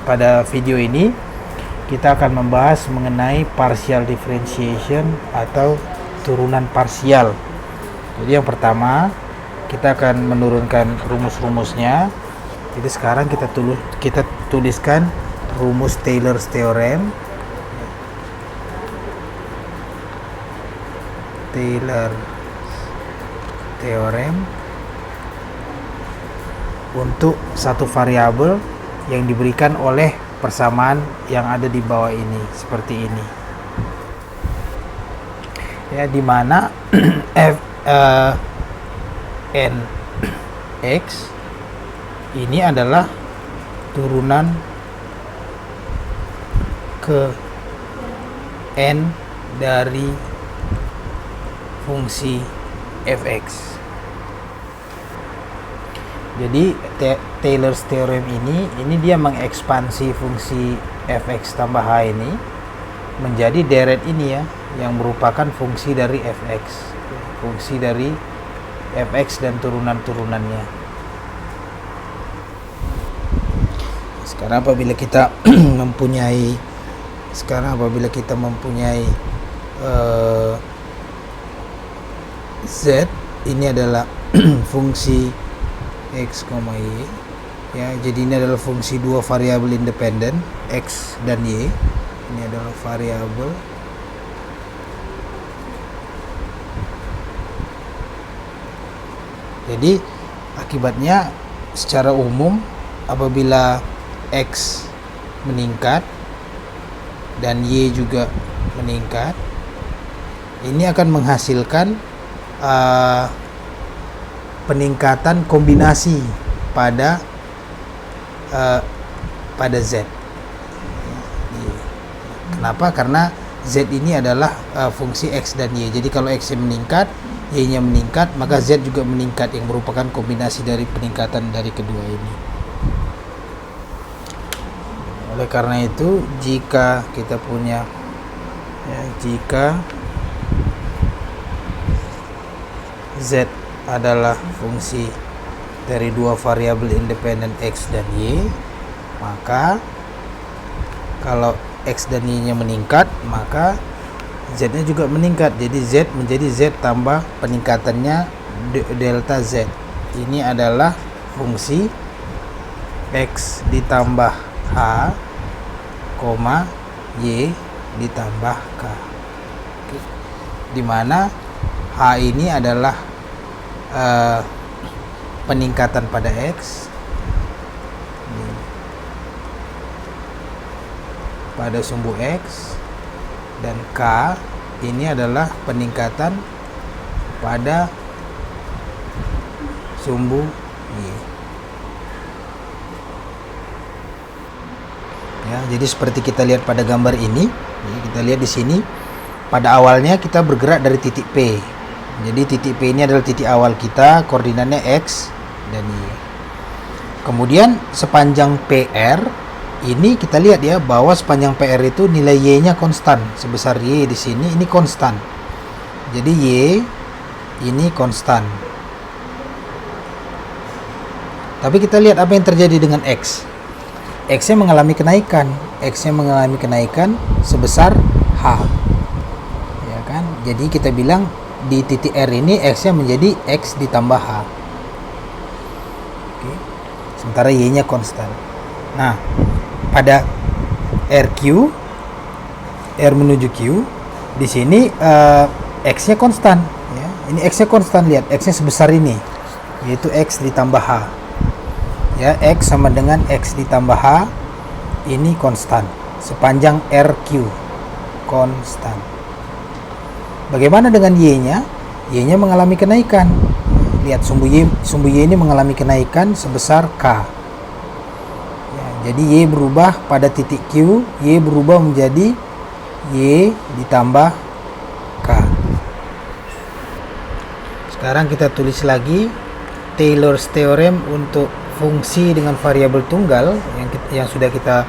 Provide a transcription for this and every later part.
pada video ini kita akan membahas mengenai partial differentiation atau turunan parsial. Jadi yang pertama kita akan menurunkan rumus-rumusnya. Jadi sekarang kita tuliskan rumus Taylor's Theorem. Untuk satu variabel yang diberikan oleh persamaan yang ada di bawah ini, seperti ini ya, dimana n x ini adalah turunan ke n dari fungsi fx. Jadi Taylor's Theorem ini dia mengekspansi fungsi fx tambah h ini menjadi deret ini ya, yang merupakan fungsi dari fx, fungsi dari fx dan turunan-turunannya. Sekarang apabila kita mempunyai z ini adalah fungsi x, y ya, jadi ini adalah fungsi dua variabel independen x dan y. Ini adalah variabel jadi akibatnya secara umum apabila x meningkat dan y juga meningkat, ini akan menghasilkan peningkatan kombinasi pada z. Kenapa? Karena z ini adalah fungsi x dan y. Jadi kalau x-nya meningkat, y-nya meningkat, maka z juga meningkat, yang merupakan kombinasi dari peningkatan dari kedua ini. Oleh karena itu, jika kita punya jika z adalah fungsi dari dua variabel independen x dan y, maka kalau x dan y nya meningkat, maka z nya juga meningkat. Jadi z menjadi z tambah peningkatannya delta z. Ini adalah fungsi x ditambah h, y ditambah k. Oke. Dimana h ini adalah peningkatan pada x pada sumbu x, dan k ini adalah peningkatan pada sumbu y ya. Jadi seperti kita lihat pada gambar ini ya, kita lihat di sini pada awalnya kita bergerak dari titik P. Jadi titik P ini adalah titik awal kita, koordinatnya x dan y. Kemudian sepanjang PR ini kita lihat ya, bahwa sepanjang PR itu nilai y-nya konstan sebesar y di sini, ini konstan. Jadi y ini konstan. Tapi kita lihat apa yang terjadi dengan x. X-nya mengalami kenaikan. X-nya mengalami kenaikan sebesar h. Ya kan? Jadi kita bilang di titik R ini x-nya menjadi x ditambah h. Oke. Sementara y-nya konstan. Nah, pada RQ, R menuju Q, di sini x-nya konstan ya. Ini x-nya konstan, lihat x-nya sebesar ini, yaitu x ditambah h. Ya, x sama dengan x ditambah h, ini konstan sepanjang RQ, konstan. Bagaimana dengan y-nya? Y-nya mengalami kenaikan. Lihat sumbu y ini mengalami kenaikan sebesar k. Ya, jadi y berubah pada titik Q, y berubah menjadi y ditambah k. Sekarang kita tulis lagi Taylor's Theorem untuk fungsi dengan variabel tunggal yang sudah kita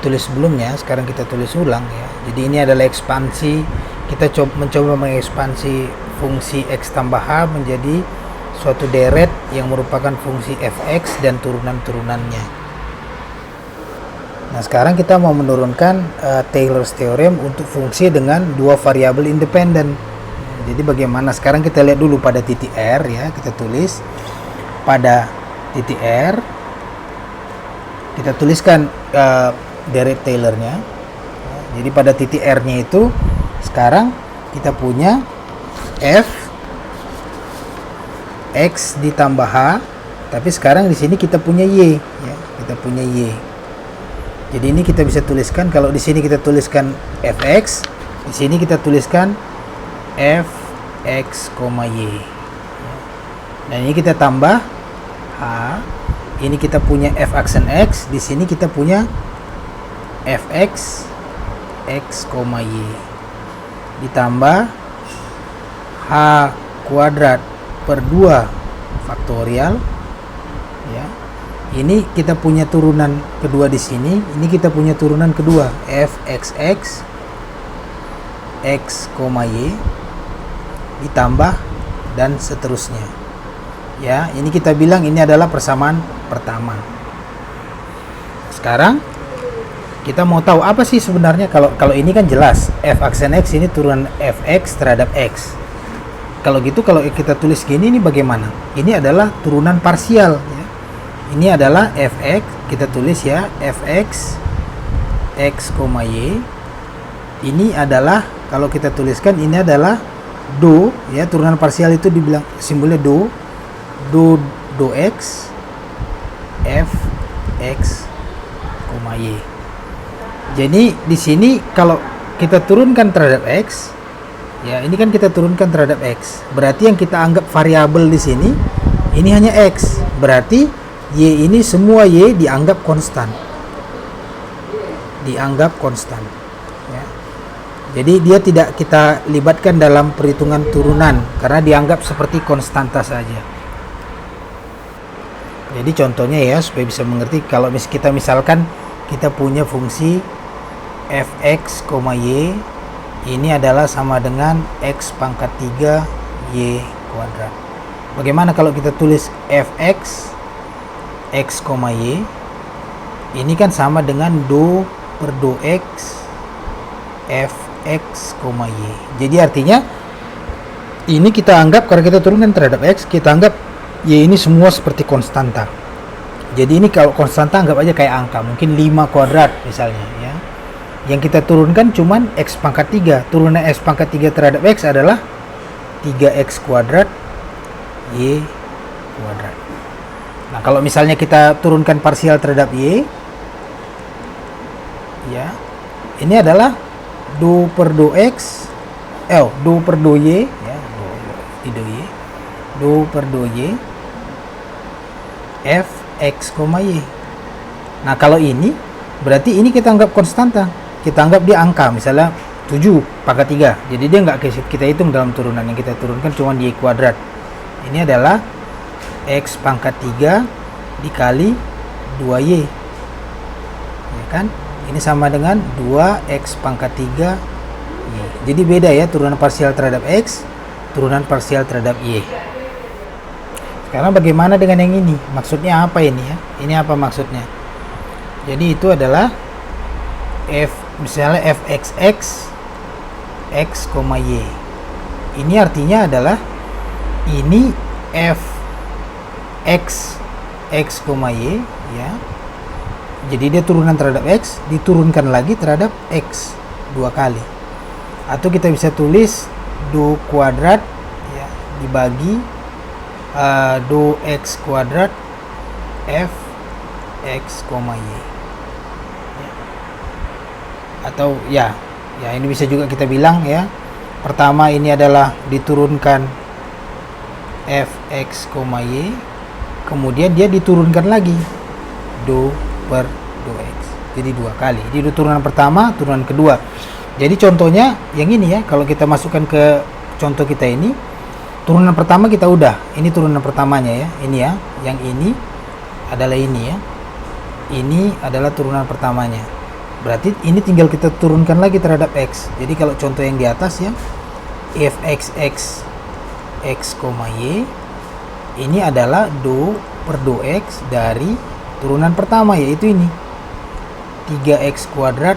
tulis sebelumnya. Sekarang kita tulis ulang ya. Jadi ini adalah ekspansi. Kita mencoba mengekspansi fungsi x tambah h menjadi suatu deret yang merupakan fungsi fx dan turunan-turunannya. Nah, sekarang kita mau menurunkan Taylor's Theorem untuk fungsi dengan dua variabel independen. Jadi bagaimana? Sekarang kita lihat dulu pada titik R ya, kita tulis pada titik R, kita tuliskan deret Taylornya. Jadi pada titik R-nya itu sekarang kita punya f x ditambah h, tapi sekarang di sini kita punya y ya, kita punya y. Jadi ini kita bisa tuliskan, kalau di sini kita tuliskan fx, di sini kita tuliskan fx, y. Dan ini kita tambah h, ini kita punya f aksen x, di sini kita punya fx x, y ditambah h kuadrat per 2 faktorial ya. Ini kita punya turunan kedua di sini, ini kita punya turunan kedua fxx x, y ditambah dan seterusnya. Ya, ini kita bilang ini adalah persamaan pertama. Sekarang kita mau tahu apa sih sebenarnya, kalau ini kan jelas f aksen x ini turunan fx terhadap x. Kalau gitu, kalau kita tulis gini, ini bagaimana? Ini adalah turunan parsial ya. Ini adalah fx, kita tulis ya fx x, y. Ini adalah, kalau kita tuliskan ini adalah do ya, turunan parsial itu dibilang simbolnya do x f x, y. Jadi di sini kalau kita turunkan terhadap x ya, ini kan kita turunkan terhadap x, berarti yang kita anggap variabel di sini ini hanya x, berarti y ini semua y dianggap konstan, ya. Jadi dia tidak kita libatkan dalam perhitungan turunan karena dianggap seperti konstanta saja. Jadi contohnya ya, supaya bisa mengerti, kalau kita misalkan kita punya fungsi fx, y ini adalah sama dengan x pangkat 3 y kuadrat. Bagaimana kalau kita tulis fx x, y ini kan sama dengan do per do x fx, y. Jadi artinya ini kita anggap, karena kita turunkan terhadap x, kita anggap y ini semua seperti konstanta. Jadi ini kalau konstanta anggap aja kayak angka, mungkin 5 kuadrat misalnya ya. Yang kita turunkan cuman x pangkat 3. Turunan x pangkat 3 terhadap x adalah 3x kuadrat y kuadrat. Nah, kalau misalnya kita turunkan parsial terhadap y ya, ini adalah do per do x, do per do y ya, do per do y f x, y. Nah, kalau ini berarti ini kita anggap konstanta, kita anggap dia angka, misalnya 7 pangkat 3. Jadi dia nggak kita hitung dalam turunan, yang kita turunkan cuma y kuadrat. Ini adalah x pangkat 3 dikali 2y ya kan, ini sama dengan 2x pangkat 3 y. Jadi beda ya, turunan parsial terhadap x, turunan parsial terhadap y. Sekarang bagaimana dengan yang ini? Maksudnya apa ini ya? Ini apa maksudnya? Jadi itu adalah misalnya fxx x, y. Ini artinya adalah ini fx x, y ya. Jadi dia turunan terhadap x, diturunkan lagi terhadap x 2 kali. Atau kita bisa tulis do kuadrat ya, dibagi do x kuadrat f x, y. Atau ya ini bisa juga kita bilang ya, pertama ini adalah diturunkan fx, y, kemudian dia diturunkan lagi do per do x, jadi 2 kali. Jadi turunan pertama, turunan kedua. Jadi contohnya yang ini ya, kalau kita masukkan ke contoh kita ini, turunan pertama kita udah, ini turunan pertamanya ya, ini ya, yang ini adalah ini ya, ini adalah turunan pertamanya. Berarti ini tinggal kita turunkan lagi terhadap x. Jadi kalau contoh yang di atas ya, fxx x, y ini adalah do per do x dari turunan pertama, yaitu ini 3x kuadrat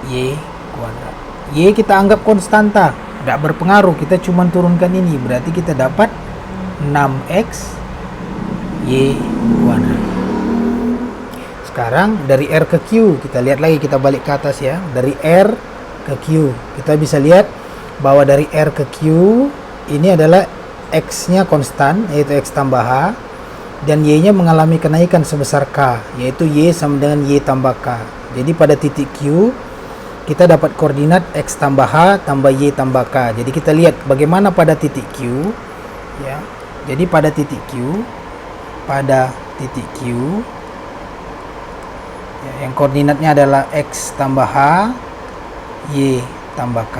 y kuadrat. Y kita anggap konstanta, tidak berpengaruh, kita cuma turunkan ini, berarti kita dapat 6x y kuadrat. Sekarang dari R ke Q, kita lihat lagi, kita balik ke atas ya. Dari R ke Q, kita bisa lihat bahwa dari R ke Q ini adalah X-nya konstan, yaitu X tambah H, dan Y-nya mengalami kenaikan sebesar K, yaitu Y sama dengan Y tambah K. Jadi pada titik Q, kita dapat koordinat X tambah H tambah Y tambah K. Jadi kita lihat bagaimana pada titik Q, ya. Jadi pada titik Q, ya, yang koordinatnya adalah X tambah H, Y tambah K.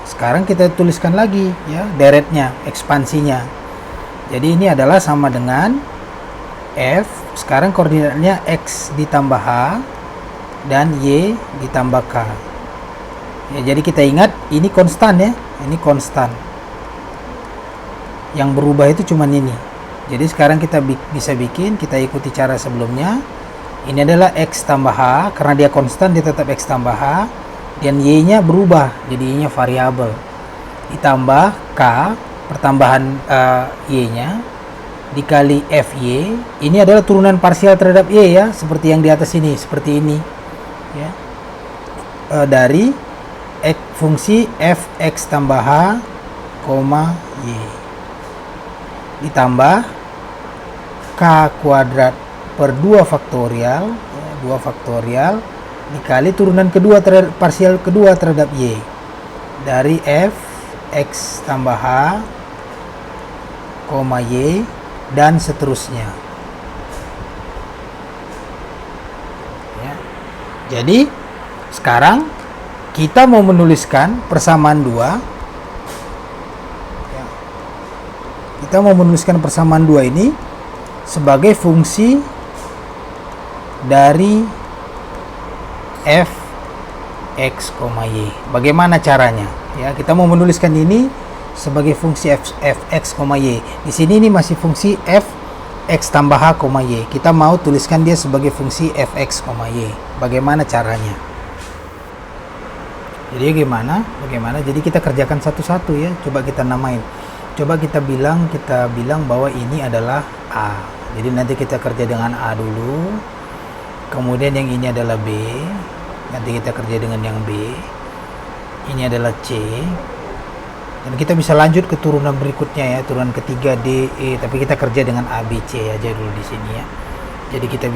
Sekarang kita tuliskan lagi ya deretnya, ekspansinya. Jadi ini adalah sama dengan F, sekarang koordinatnya X ditambah H dan Y ditambah K. Ya, jadi kita ingat ini konstan ya, ini konstan. Yang berubah itu cuman ini. Jadi sekarang kita bisa bikin, kita ikuti cara sebelumnya. Ini adalah X tambah H, karena dia konstan dia tetap X tambah H, dan Y-nya berubah, jadi Y-nya variabel. Ditambah K, pertambahan Y-nya, dikali FY, ini adalah turunan parsial terhadap Y ya, seperti yang di atas ini, seperti ini. Ya. Dari fungsi Fx tambah H, Y. Ditambah K kuadrat per 2 faktorial, ya, 2 faktorial dikali turunan kedua terhadap parsial kedua terhadap Y dari F X tambah H, Y dan seterusnya ya. Jadi sekarang kita mau menuliskan persamaan 2 ya. Kita mau menuliskan persamaan 2 ini sebagai fungsi dari f x, y. Bagaimana caranya? Ya, kita mau menuliskan ini sebagai fungsi f x, y. Di sini ini masih fungsi f x tambah h, y. Kita mau tuliskan dia sebagai fungsi f x, y. Bagaimana caranya? Jadi bagaimana? Jadi kita kerjakan satu-satu ya. Coba kita namain. Coba kita bilang bahwa ini adalah A. Jadi nanti kita kerja dengan A dulu. Kemudian yang ini adalah B, nanti kita kerja dengan yang B. Ini adalah C, dan kita bisa lanjut ke turunan berikutnya ya, turunan ketiga D, E, tapi kita kerja dengan A, B, C aja dulu di sini ya. Jadi kita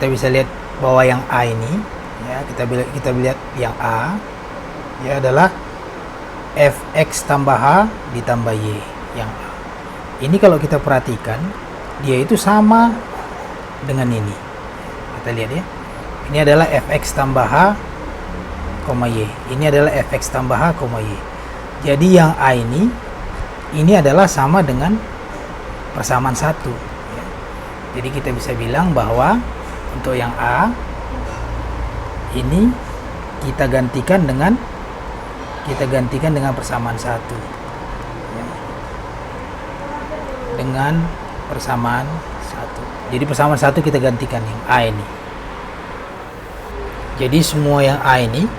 bisa lihat bahwa yang A ini ya, kita lihat yang A ya adalah Fx tambah H ditambah Y yang A. Ini kalau kita perhatikan dia itu sama dengan ini. Kita lihat ya, ini adalah fx tambah h, y. Ini adalah fx tambah h, y. Jadi yang A ini adalah sama dengan persamaan 1 ya. Jadi kita bisa bilang bahwa untuk yang A ini kita gantikan dengan persamaan 1 ya. Dengan persamaan 1. Jadi persamaan 1 kita gantikan yang A ini. Jadi semua yang A ini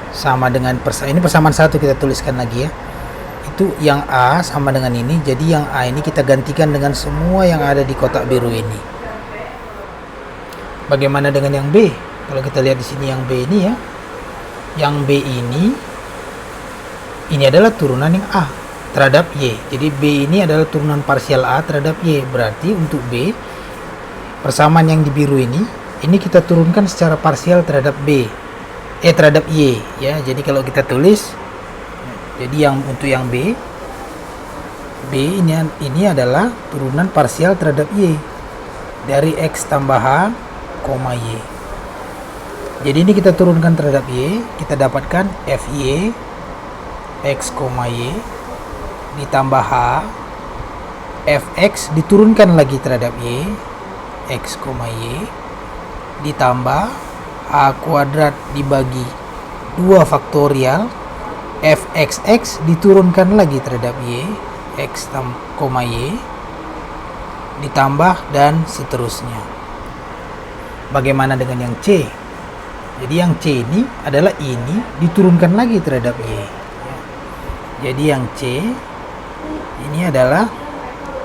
sama dengan ini persamaan 1 kita tuliskan lagi ya. Itu yang A sama dengan ini. Jadi yang A ini kita gantikan dengan semua yang ada di kotak biru ini. Bagaimana dengan yang B? Kalau kita lihat di sini yang B ini ya. Yang B ini adalah turunan yang A terhadap Y. Jadi B ini adalah turunan parsial A terhadap Y. Berarti untuk B, persamaan yang di biru ini kita turunkan secara parsial terhadap terhadap Y ya. Jadi kalau kita tulis, jadi untuk yang B ini adalah turunan parsial terhadap Y dari X tambah H, Y. Jadi ini kita turunkan terhadap Y, kita dapatkan FY X, Y ditambah H, Fx diturunkan lagi terhadap Y, X, Y ditambah H kuadrat dibagi 2 faktorial, Fxx diturunkan lagi terhadap Y, X, Y ditambah dan seterusnya. bagaimana dengan yang C? Jadi yang C ini adalah ini diturunkan lagi terhadap Y. Jadi yang C ini adalah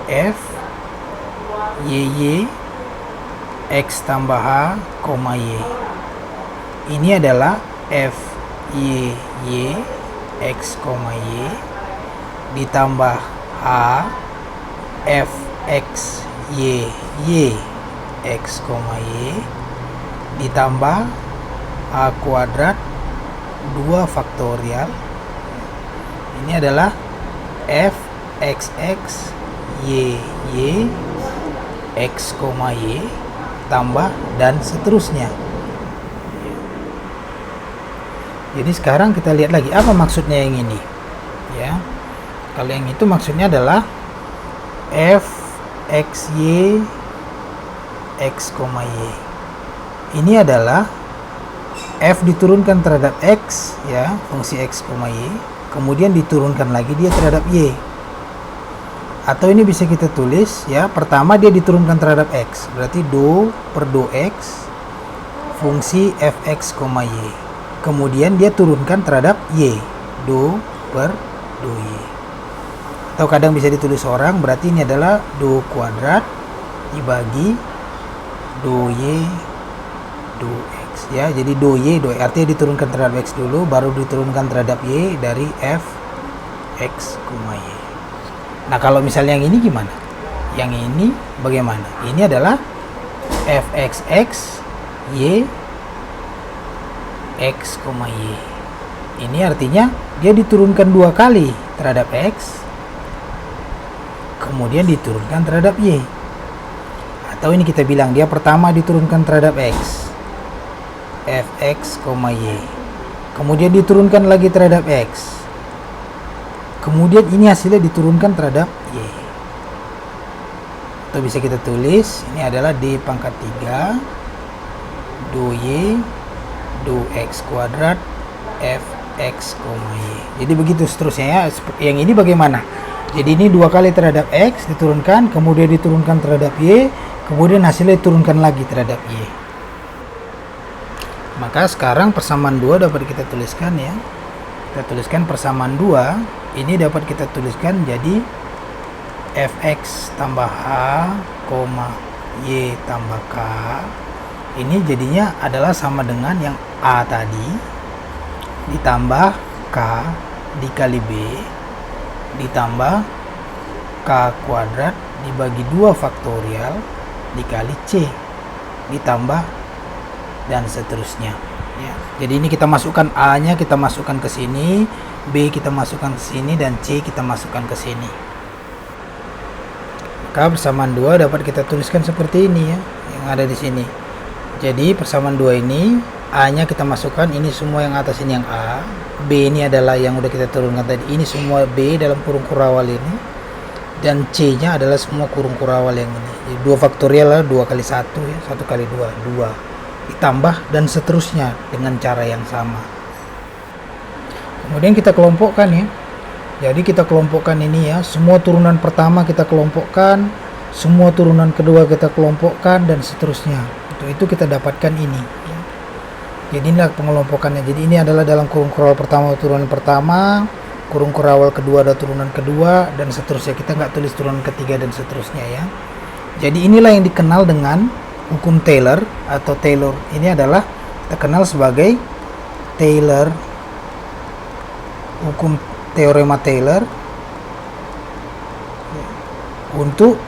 F Y X tambah H, Y. Ini adalah F Y X, Y ditambah H F X Y X, Y ditambah A kuadrat 2 faktorial. Ini adalah F X X Y X, Y tambah dan seterusnya. Jadi sekarang kita lihat lagi apa maksudnya yang ini ya. Kalau yang itu maksudnya adalah F X Y X, Y. Ini adalah F diturunkan terhadap X ya, fungsi X, Y, kemudian diturunkan lagi dia terhadap Y. Atau ini bisa kita tulis ya, pertama dia diturunkan terhadap X, berarti do per do X fungsi Fx, Y. Kemudian dia turunkan terhadap Y, do per do Y. Atau kadang bisa ditulis orang, berarti ini adalah do kuadrat dibagi do Y do X ya. Jadi do Y do X, artinya diturunkan terhadap X dulu, baru diturunkan terhadap Y dari F X, Y. Nah kalau misalnya yang ini gimana? Yang ini bagaimana? Ini adalah F X X Y X, Y. Ini artinya dia diturunkan 2 kali terhadap X, kemudian diturunkan terhadap Y. Atau ini kita bilang dia pertama diturunkan terhadap X, Fx, Y, kemudian diturunkan lagi terhadap X, kemudian ini hasilnya diturunkan terhadap Y. Atau bisa kita tulis ini adalah D pangkat 3 do Y do X kuadrat Fx, Y. Jadi begitu seterusnya ya. Yang ini bagaimana? Jadi ini 2 kali terhadap X diturunkan, kemudian diturunkan terhadap Y, kemudian hasilnya diturunkan lagi terhadap Y. Maka sekarang persamaan 2 dapat kita tuliskan ya. Kita tuliskan persamaan 2 ini dapat kita tuliskan jadi Fx tambah H, Y tambah K. Ini jadinya adalah sama dengan yang A tadi ditambah K dikali B ditambah K kuadrat dibagi 2 faktorial dikali C ditambah dan seterusnya ya. Jadi ini kita masukkan A nya kita masukkan ke sini, B kita masukkan ke sini, dan C kita masukkan ke sini. Maka persamaan 2 dapat kita tuliskan seperti ini ya, yang ada di sini. Jadi persamaan 2 ini A nya kita masukkan, ini semua yang atas ini yang A, B ini adalah yang udah kita turunkan tadi, ini semua B dalam kurung kurawal ini, dan C nya adalah semua kurung kurawal yang ini. Jadi 2 faktorial lah, 2 kali 1 ya, 1 kali 2 ditambah dan seterusnya dengan cara yang sama. Kemudian kita kelompokkan ya. Jadi kita kelompokkan ini ya, semua turunan pertama kita kelompokkan, semua turunan kedua kita kelompokkan, dan seterusnya. Untuk itu kita dapatkan ini ya. Jadi inilah pengelompokannya. Jadi ini adalah dalam kurung kurawal pertama turunan pertama, kurung kurawal kedua ada turunan kedua, dan seterusnya. Kita nggak tulis turunan ketiga dan seterusnya ya. Jadi inilah yang dikenal dengan hukum Taylor atau Taylor. Ini adalah kita kenal sebagai Taylor, hukum teorema Taylor untuk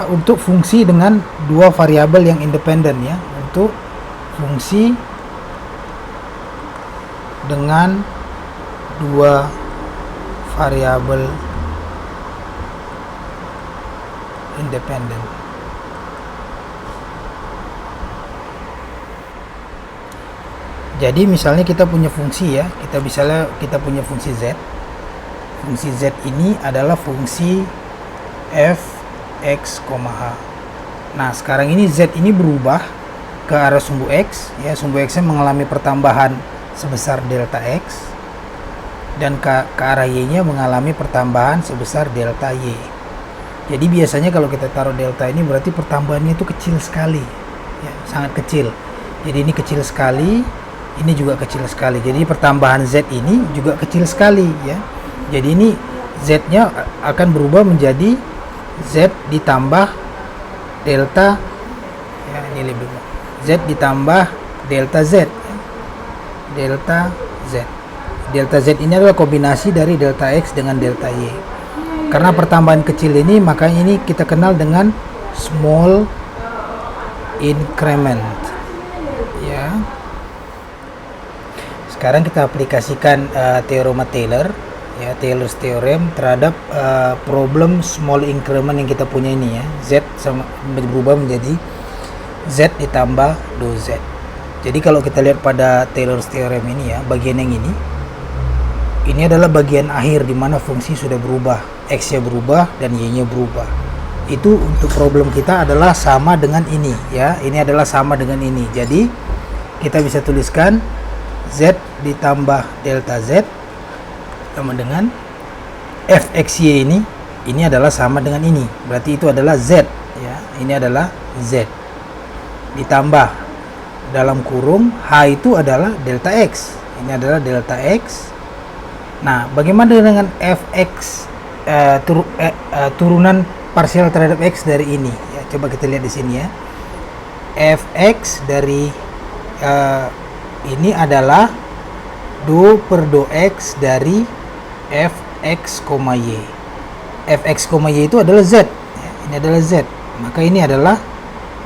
untuk fungsi dengan 2 variabel yang independen ya, untuk fungsi dengan 2 variabel independen. Jadi misalnya kita punya fungsi ya, kita punya fungsi Z. Fungsi Z ini adalah fungsi f x, H. Nah, sekarang ini Z ini berubah ke arah sumbu X ya, sumbu X nya mengalami pertambahan sebesar delta X, dan ke arah Y nya mengalami pertambahan sebesar delta Y. Jadi biasanya kalau kita taruh delta ini berarti pertambahannya itu kecil sekali, ya, sangat kecil. Jadi ini kecil sekali, ini juga kecil sekali. Jadi pertambahan z ini juga kecil sekali, ya. Jadi ini z-nya akan berubah menjadi z ditambah delta, ya, ini lebih z ditambah delta z, ya. Delta z. Delta z ini adalah kombinasi dari delta x dengan delta y. Karena pertambahan kecil ini, maka ini kita kenal dengan small increment, ya. Sekarang kita aplikasikan teorema Taylor, ya, Taylor's theorem terhadap problem small increment yang kita punya ini, ya. Z sama berubah menjadi z ditambah dou z. Jadi kalau kita lihat pada Taylor's theorem ini, ya, bagian yang ini adalah bagian akhir di mana fungsi sudah berubah, x-nya berubah dan y-nya berubah. Itu untuk problem kita adalah sama dengan ini, ya. Ini adalah sama dengan ini. Jadi kita bisa tuliskan z ditambah delta z sama dengan fxy ini adalah sama dengan ini. Berarti itu adalah z, ya. Ini adalah z ditambah dalam kurung h itu adalah delta x. Ini adalah delta x. Nah, bagaimana dengan fx turunan parsial terhadap x dari ini? Ya, coba kita lihat di sini, ya. Fx dari ini adalah dou per dou x dari fx, y. Fx, y itu adalah z. Ya, ini adalah z. Maka ini adalah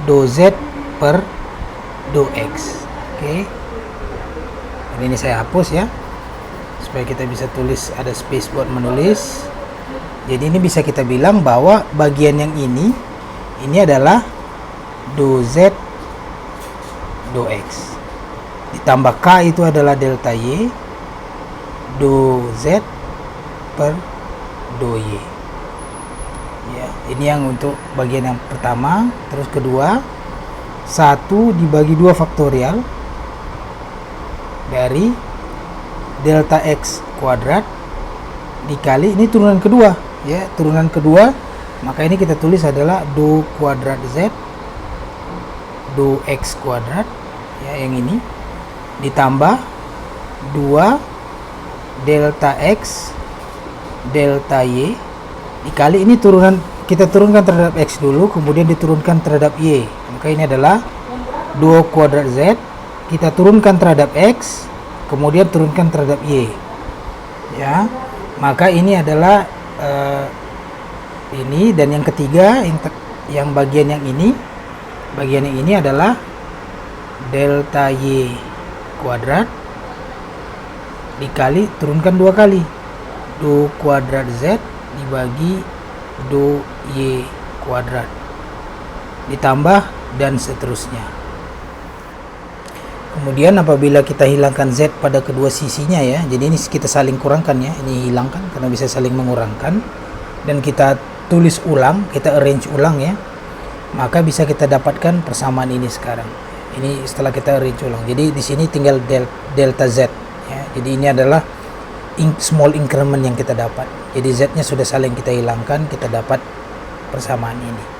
dou z per dou x. Oke. Ini saya hapus, ya, supaya kita bisa tulis, ada space buat menulis. Jadi ini bisa kita bilang bahwa bagian yang ini adalah dou z dou x ditambah k itu adalah delta y dou z per dou y, ya. Ini yang untuk bagian yang pertama. Terus kedua, 1 dibagi 2 faktorial dari delta x kuadrat dikali ini turunan kedua, ya, turunan kedua. Maka ini kita tulis adalah dou kuadrat z dou x kuadrat, ya, yang ini ditambah 2 delta x delta y dikali ini turunan, kita turunkan terhadap x dulu, kemudian diturunkan terhadap y. Maka ini adalah 2 kuadrat z, kita turunkan terhadap x, kemudian turunkan terhadap y, ya. Maka ini adalah ini. Dan yang ketiga, yang bagian yang ini adalah delta y kuadrat dikali, turunkan 2 kali, dou kuadrat z dibagi dou y kuadrat ditambah dan seterusnya. Kemudian apabila kita hilangkan z pada kedua sisinya, ya, jadi ini kita saling kurangkan, ya, ini hilangkan karena bisa saling mengurangkan, dan kita tulis ulang, kita arrange ulang, ya, maka bisa kita dapatkan persamaan ini sekarang. Ini setelah kita arrange ulang. Jadi di sini tinggal delta z, ya. Jadi ini adalah small increment yang kita dapat. Jadi z-nya sudah saling kita hilangkan, kita dapat persamaan ini.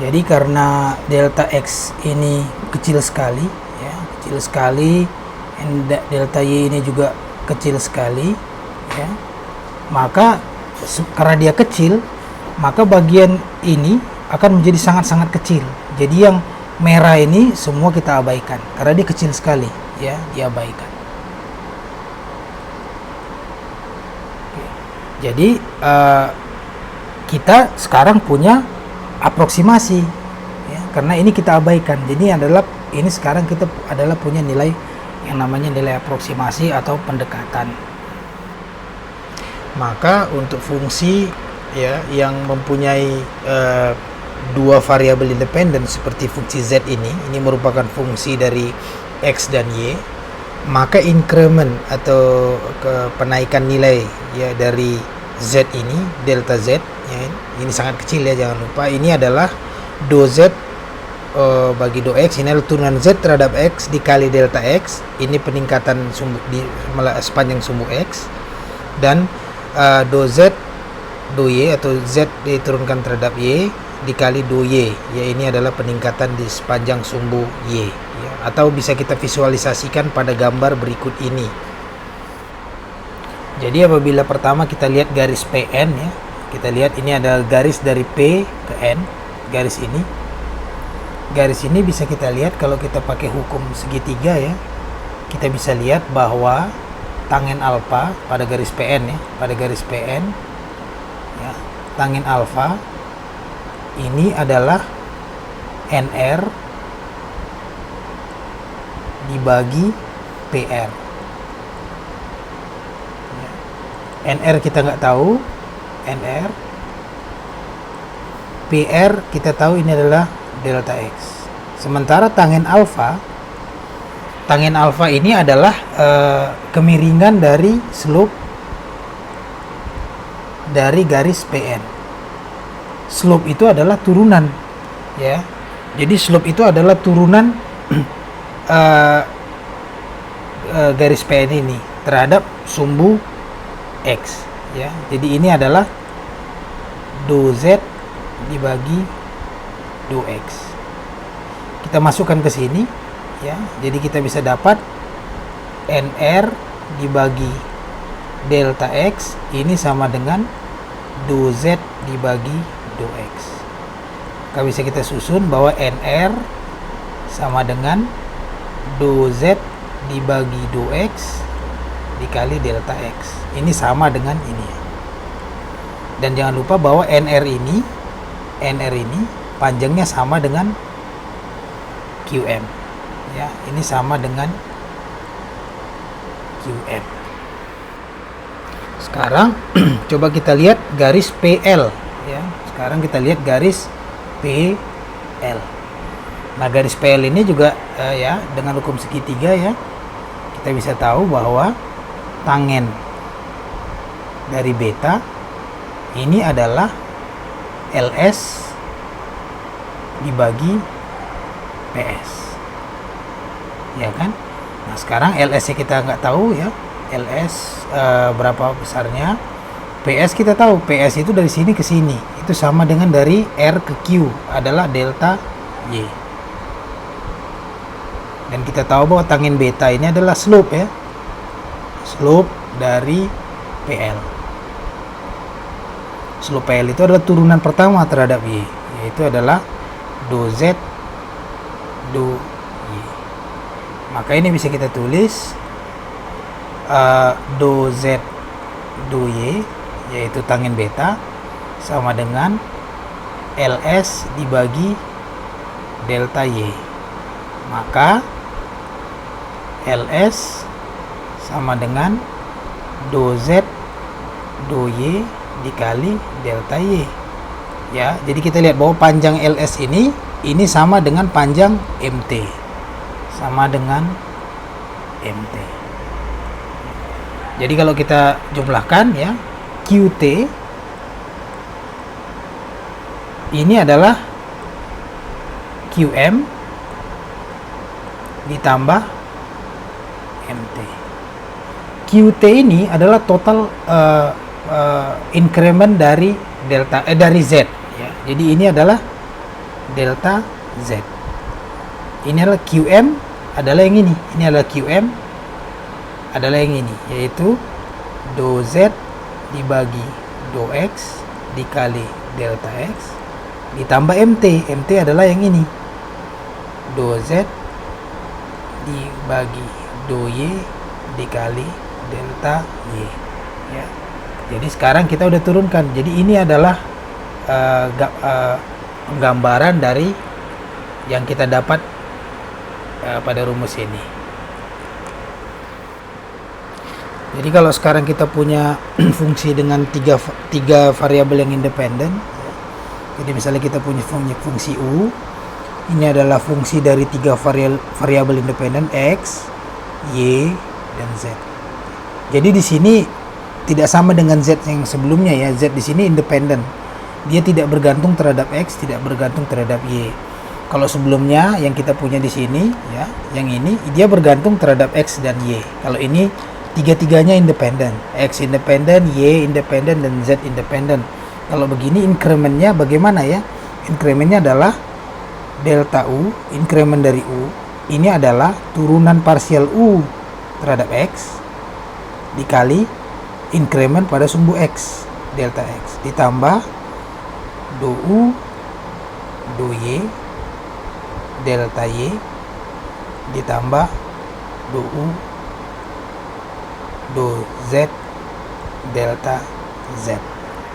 Jadi karena delta x ini kecil sekali, ya, kecil sekali, dan delta y ini juga kecil sekali, ya, maka karena dia kecil, maka bagian ini akan menjadi sangat-sangat kecil. Jadi yang merah ini semua kita abaikan karena dia kecil sekali, ya, diabaikan. Oke. Jadi kita sekarang punya aproksimasi, ya, karena ini kita abaikan. Jadi ini sekarang kita adalah punya nilai yang namanya nilai aproksimasi atau pendekatan. Maka untuk fungsi, ya, yang mempunyai dua variabel independen seperti fungsi z ini merupakan fungsi dari x dan y, maka increment atau penaikan nilai, ya, dari z ini, delta z, ya, ini sangat kecil, ya, jangan lupa. Ini adalah dou z bagi dou x, ini adalah turunan z terhadap x dikali delta x, ini peningkatan di sepanjang sumbu x, dan dou z do Y atau Z diturunkan terhadap Y dikali do Y, ya ini adalah peningkatan di sepanjang sumbu Y ya. Atau bisa kita visualisasikan pada gambar berikut ini. Jadi apabila pertama kita lihat garis PN ya, kita lihat ini adalah garis dari P ke N, garis ini. Garis ini bisa kita lihat kalau kita pakai hukum segitiga ya, kita bisa lihat bahwa tangen alfa pada garis PN ya, pada garis PN ya, tangen alfa ini adalah NR dibagi PR. NR kita nggak tahu, NR, PR kita tahu ini adalah delta X. Sementara tangen alfa ini adalah kemiringan dari slope dari garis PN. Slope itu adalah turunan, ya. Jadi slope itu adalah turunan garis PN ini terhadap sumbu X, ya. Jadi ini adalah do Z dibagi do X. Kita masukkan ke sini, ya. Jadi kita bisa dapat NR dibagi delta X ini sama dengan do Z dibagi do X. Maka bisa kita susun bahwa NR sama dengan do Z dibagi do X dikali delta X. Ini sama dengan ini. Dan jangan lupa bahwa NR ini panjangnya sama dengan QM. Ya, ini sama dengan QM. Sekarang coba kita lihat garis PL ya. Sekarang kita lihat garis PL. Nah, garis PL ini juga ya dengan hukum segitiga ya. Kita bisa tahu bahwa tangen dari beta ini adalah LS dibagi PS, ya kan? Nah, sekarang LS nya kita nggak tahu ya, LS berapa besarnya. PS kita tahu, PS itu dari sini ke sini itu sama dengan dari R ke Q adalah delta Y. Dan kita tahu bahwa tangen beta ini adalah slope ya, slope dari PL. Slope PL itu adalah turunan pertama terhadap Y, yaitu adalah do Z do Y. Maka ini bisa kita tulis do Z do Y, yaitu tangen beta sama dengan LS dibagi delta Y. Maka LS sama dengan do Z do Y dikali delta Y. Ya, jadi kita lihat bahwa panjang LS ini sama dengan panjang MT. Sama dengan MT. Jadi kalau kita jumlahkan ya, QT ini adalah QM ditambah MT. QT ini adalah total increment dari delta dari Z ya. Jadi ini adalah delta Z. Ini adalah QM adalah yang ini. Ini adalah QM adalah yang ini, yaitu do Z dibagi do X dikali delta X ditambah MT. MT adalah yang ini, do Z dibagi do Y dikali delta Y ya. Jadi sekarang kita udah turunkan. Jadi ini adalah penggambaran dari yang kita dapat pada rumus ini. Jadi kalau sekarang kita punya fungsi dengan tiga variabel yang independen. Jadi misalnya kita punya fungsi U. Ini adalah fungsi dari tiga variabel independen X, Y, dan Z. Jadi di sini tidak sama dengan Z yang sebelumnya ya. Z di sini independen. Dia tidak bergantung terhadap X, tidak bergantung terhadap Y. Kalau sebelumnya yang kita punya di sini ya, yang ini dia bergantung terhadap X dan Y. Kalau ini tiga-tiganya independen. X independen, Y independen, dan Z independen. Kalau begini incrementnya bagaimana ya? Incrementnya adalah delta U, increment dari U. Ini adalah turunan parsial U terhadap X dikali increment pada sumbu X, delta X, ditambah do U, do Y, delta Y, ditambah do U, do Z, delta Z.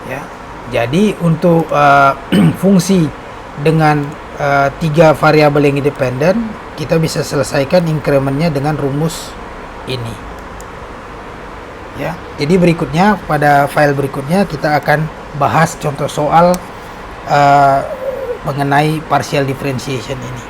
Ya. Jadi untuk fungsi dengan 3 variabel yang independen, kita bisa selesaikan incrementnya dengan rumus ini. Ya. Jadi berikutnya, pada file berikutnya kita akan bahas contoh soal mengenai partial differentiation ini.